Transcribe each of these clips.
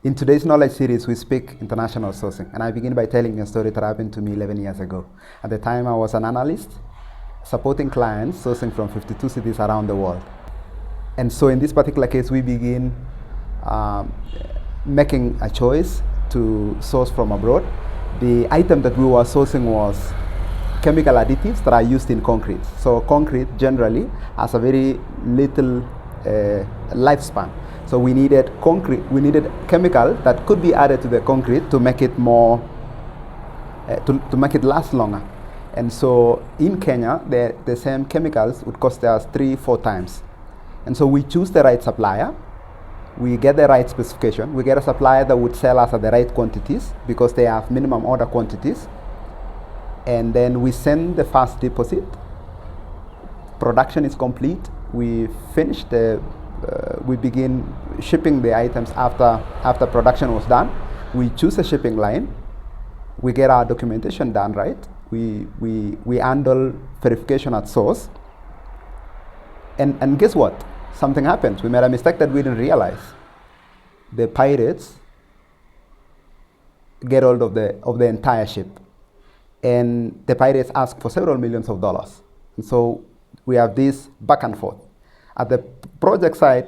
In today's knowledge series, we speak international sourcing, and I begin by telling a story that happened to me 11 years ago. At the time, I was an analyst supporting clients sourcing from 52 cities around the world. And so in this particular case, we begin making a choice to source from abroad. The item that we were sourcing was chemical additives that are used in concrete. So concrete generally has a very little lifespan. So we needed chemical that could be added to the concrete to make it more, to make it last longer. And so in Kenya, the same chemicals would cost us 3-4 times. And so we choose the right supplier, we get the right specification, we get a supplier that would sell us at the right quantities because they have minimum order quantities. And then we send the first deposit, production is complete, we finish we begin shipping the items after production was done. We choose a shipping line, we get our documentation done right, we handle verification at source, and guess what? Something happens. We made a mistake that we didn't realize. The pirates get hold of the entire ship, and the pirates ask for several millions of dollars. And so we have this back and forth. At the project side,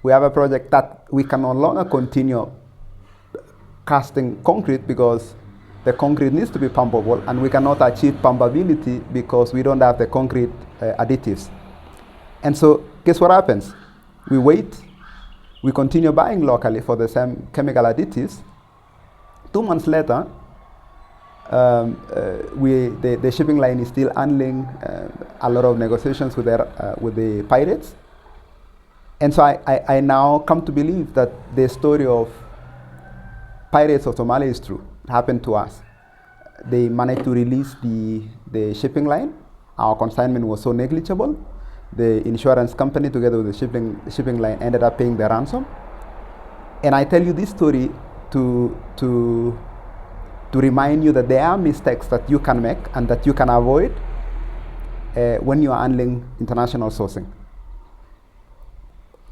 we have a project that we can no longer continue casting concrete because the concrete needs to be pumpable, and we cannot achieve pumpability because we don't have the concrete additives. And so guess what happens? We wait, we continue buying locally for the same chemical additives. 2 months later, the shipping line is still handling a lot of negotiations with the pirates. And so I now come to believe that the story of pirates of Somalia is true. It happened to us. They managed to release the shipping line. Our consignment was so negligible. The insurance company together with the shipping line ended up paying the ransom. And I tell you this story to remind you that there are mistakes that you can make and that you can avoid when you are handling international sourcing.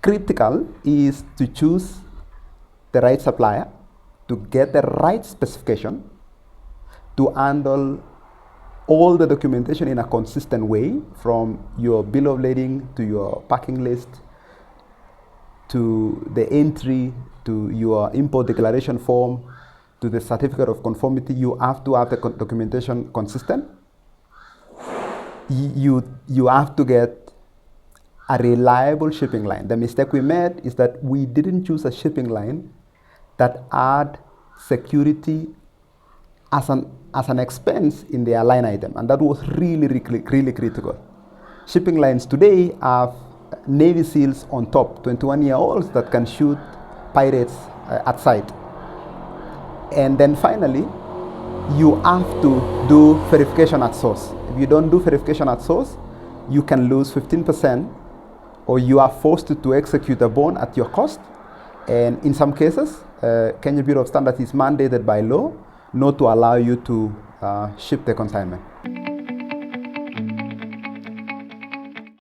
Critical is to choose the right supplier, to get the right specification, to handle all the documentation in a consistent way, from your bill of lading to your packing list to the entry to your import declaration form to the certificate of conformity. You have to have the documentation consistent. You have to get a reliable shipping line. The mistake we made is that we didn't choose a shipping line that had security as an expense in their line item, and that was really critical. Shipping lines today have Navy SEALs on top, 21-year-olds that can shoot pirates at sight. And then finally, you have to do verification at source. If you don't do verification at source, you can lose 15%, or you are forced to execute a bond at your cost. And in some cases, Kenya Bureau of Standards is mandated by law not to allow you to ship the consignment.